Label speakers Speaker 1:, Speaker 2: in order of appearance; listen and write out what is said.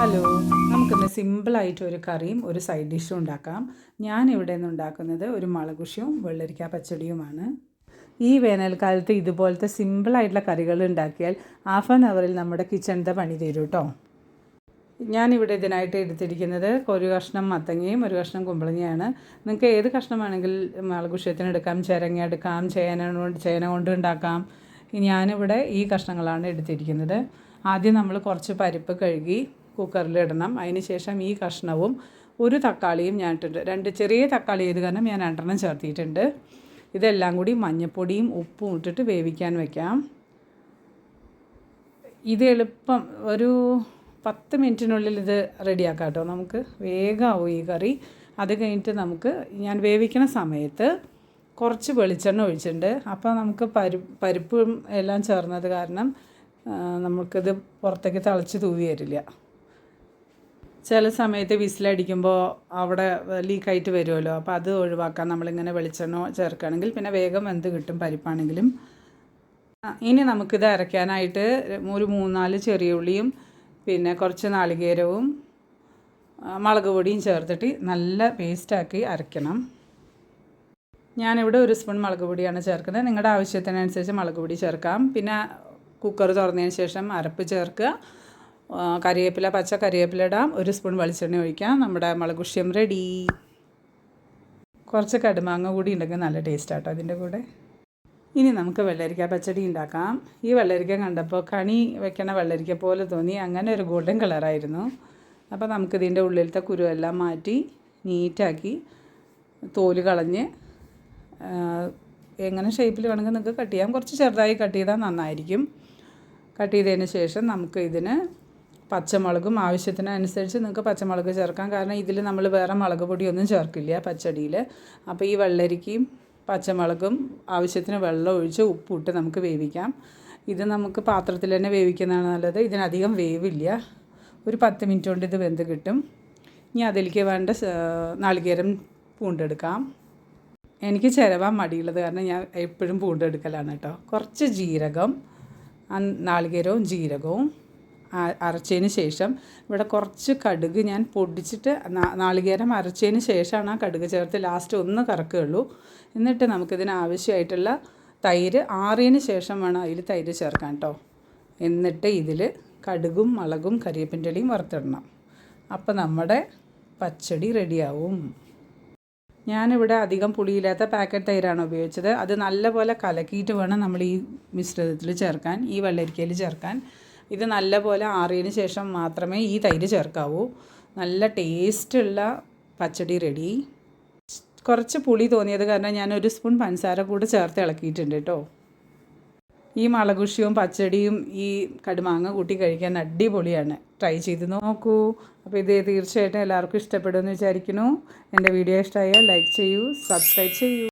Speaker 1: Hello, നമുക്കിന്ന് സിമ്പിളായിട്ടൊരു കറിയും ഒരു സൈഡ് ഡിഷും ഉണ്ടാക്കാം. ഞാനിവിടെ നിന്ന് ഉണ്ടാക്കുന്നത് ഒരു മുളകുഷിയും വെള്ളരിക്ക പച്ചടിയുമാണ്. ഈ വേനൽക്കാലത്ത് ഇതുപോലത്തെ സിമ്പിളായിട്ടുള്ള കറികൾ ഉണ്ടാക്കിയാൽ ഹാഫ് ആൻ അവറിൽ നമ്മുടെ കിച്ചണിൻ്റെ പണി തരും കേട്ടോ. ഞാനിവിടെ ഇതിനായിട്ട് എടുത്തിരിക്കുന്നത് ഒരു കഷ്ണം മത്തങ്ങയും ഒരു കഷ്ണം കുമ്പളങ്ങയാണ്. നിങ്ങൾക്ക് ഏത് കഷ്ണം വേണമെങ്കിൽ മുളകുഷിയത്തിന് എടുക്കാം, ചിരങ്ങ എടുക്കാം, ചേന കൊണ്ട് ഉണ്ടാക്കാം. ഞാനിവിടെ ഈ കഷ്ണങ്ങളാണ് എടുത്തിരിക്കുന്നത്. ആദ്യം നമ്മൾ കുറച്ച് പരിപ്പ് കഴുകി കുക്കറിലിടണം. അതിന് ശേഷം ഈ കഷ്ണവും ഒരു തക്കാളിയും ഞാൻ ഇട്ടിട്ടുണ്ട്. 2 ചെറിയ തക്കാളി ചെയ്ത് കാരണം ഞാൻ 2 ചേർത്തിയിട്ടുണ്ട്. ഇതെല്ലാം കൂടി മഞ്ഞൾപ്പൊടിയും ഉപ്പും ഇട്ടിട്ട് വേവിക്കാൻ വെക്കാം. ഇത് എളുപ്പം ഒരു 10 മിനിറ്റിനുള്ളിൽ ഇത് റെഡിയാക്കാം കേട്ടോ. നമുക്ക് വേഗമാവും ഈ കറി. അത് കഴിഞ്ഞിട്ട് ഞാൻ വേവിക്കുന്ന സമയത്ത് കുറച്ച് വെളിച്ചെണ്ണ ഒഴിച്ചിട്ടുണ്ട്. അപ്പോൾ നമുക്ക് പരിപ്പും എല്ലാം ചേർന്നത് കാരണം നമുക്കിത് പുറത്തേക്ക് തിളച്ച് തൂവി വരില്ല. ചില സമയത്ത് വിസിലടിക്കുമ്പോൾ അവിടെ ലീക്കായിട്ട് വരുമല്ലോ, അപ്പോൾ അത് ഒഴിവാക്കാൻ നമ്മളിങ്ങനെ വെളിച്ചെണ്ണ ചേർക്കുകയാണെങ്കിൽ പിന്നെ വേഗം വെന്ത് കിട്ടും പരിപ്പാണെങ്കിലും. ഇനി നമുക്കിത് അരയ്ക്കാനായിട്ട് ഒരു 3-4 ചെറിയ ഉള്ളിയും പിന്നെ കുറച്ച് നാളികേരവും മുളക് പൊടിയും ചേർത്തിട്ട് നല്ല പേസ്റ്റാക്കി അരയ്ക്കണം. ഞാനിവിടെ 1 സ്പൂൺ മുളക് പൊടിയാണ് ചേർക്കുന്നത്. നിങ്ങളുടെ ആവശ്യത്തിനനുസരിച്ച് മുളക് പൊടി ചേർക്കാം. പിന്നെ കുക്കർ തുറന്നതിന് ശേഷം അരപ്പ് ചേർക്കുക. പച്ച കറിവേപ്പില ഇടാം. 1 സ്പൂൺ വെളിച്ചെണ്ണ ഒഴിക്കാം. നമ്മുടെ മുളകുഷിയം റെഡി. കുറച്ച് കടുമാങ്ങ കൂടി ഉണ്ടെങ്കിൽ നല്ല ടേസ്റ്റാട്ടോ അതിൻ്റെ കൂടെ. ഇനി നമുക്ക് വെള്ളരിക്ക പച്ചടി ഉണ്ടാക്കാം. ഈ വെള്ളരിക്ക കണ്ടപ്പോൾ കണി വെക്കണ വെള്ളരിക്ക പോലെ തോന്നി. അങ്ങനെ ഒരു ഗോൾഡൻ കളറായിരുന്നു. അപ്പോൾ നമുക്കിതിൻ്റെ ഉള്ളിലത്തെ കുരുവെല്ലാം മാറ്റി നീറ്റാക്കി തോല് കളഞ്ഞ് എങ്ങനെ ഷേപ്പിൽ വേണമെങ്കിൽ നിങ്ങൾക്ക് കട്ട് ചെയ്യാം. കുറച്ച് ചെറുതായി കട്ട് ചെയ്താൽ നന്നായിരിക്കും. കട്ട് ചെയ്തതിന് ശേഷം നമുക്ക് ഇതിന് പച്ചമുളകും ആവശ്യത്തിനനുസരിച്ച് നിങ്ങൾക്ക് പച്ചമുളക് ചേർക്കാം. കാരണം ഇതിൽ നമ്മൾ വേറെ മുളക് പൊടിയൊന്നും ചേർക്കില്ല പച്ചടിയിൽ. അപ്പോൾ ഈ വെള്ളരിക്കയും പച്ചമുളകും ആവശ്യത്തിന് വെള്ളം ഒഴിച്ച് ഉപ്പിട്ട് നമുക്ക് വേവിക്കാം. ഇത് നമുക്ക് പാത്രത്തിൽ തന്നെ വേവിക്കുന്നതാണ് നല്ലത്. ഇതിനധികം വേവില്ല. ഒരു 10 മിനിറ്റ് കൊണ്ട് ഇത് വെന്ത് കിട്ടും. ഇനി അതിലേക്ക് വേണ്ട നാളികേരം പൂണ്ടെടുക്കാം. എനിക്ക് ചിരവാൻ മടിയുള്ളത് കാരണം ഞാൻ എപ്പോഴും പൂണ്ടെടുക്കലാണ് കേട്ടോ. കുറച്ച് ജീരകം, നാളികേരവും ജീരകവും അരച്ചതിന് ശേഷം ഇവിടെ കുറച്ച് കടുക് ഞാൻ പൊടിച്ചിട്ട് നാളികേരം അരച്ചതിന് ശേഷമാണ് ആ കടുക് ചേർത്ത് ലാസ്റ്റ് ഒന്ന് കറക്കുകയുള്ളൂ. എന്നിട്ട് നമുക്കിതിന് ആവശ്യമായിട്ടുള്ള തൈര് ആറിയതിന് ശേഷം വേണം അതിൽ തൈര് ചേർക്കാൻ കേട്ടോ. എന്നിട്ട് ഇതിൽ കടുകും മുളകും കരിവേപ്പിൻ്റെ ഇലയും വറുത്തിടണം. അപ്പോൾ നമ്മുടെ പച്ചടി റെഡിയാവും. ഞാനിവിടെ അധികം പുളിയില്ലാത്ത പാക്കറ്റ് തൈരാണ് ഉപയോഗിച്ചത്. അത് നല്ലപോലെ കലക്കിയിട്ട് വേണം നമ്മൾ ഈ മിശ്രിതത്തിൽ ചേർക്കാൻ, ഈ വെള്ളരിക്കയിൽ ചേർക്കാൻ. ഇത് നല്ലപോലെ ആറിയതിന് ശേഷം മാത്രമേ ഈ തൈര് ചേർക്കാവൂ. നല്ല ടേസ്റ്റുള്ള പച്ചടി റെഡി. കുറച്ച് പുളി തോന്നിയത് കാരണം ഞാൻ 1 സ്പൂൺ പഞ്ചസാര കൂടെ ചേർത്ത് ഇളക്കിയിട്ടുണ്ട് കേട്ടോ. ഈ മുളകുഷിയും പച്ചടിയും ഈ കടുമാങ്ങ കൂട്ടി കഴിക്കാൻ അടിപൊളിയാണ്. ട്രൈ ചെയ്ത് നോക്കൂ. അപ്പോൾ ഇത് തീർച്ചയായിട്ടും എല്ലാവർക്കും ഇഷ്ടപ്പെടുമെന്ന് വിചാരിക്കുന്നു. എൻ്റെ വീഡിയോ ഇഷ്ടമായാൽ ലൈക്ക് ചെയ്യൂ, സബ്സ്ക്രൈബ് ചെയ്യൂ.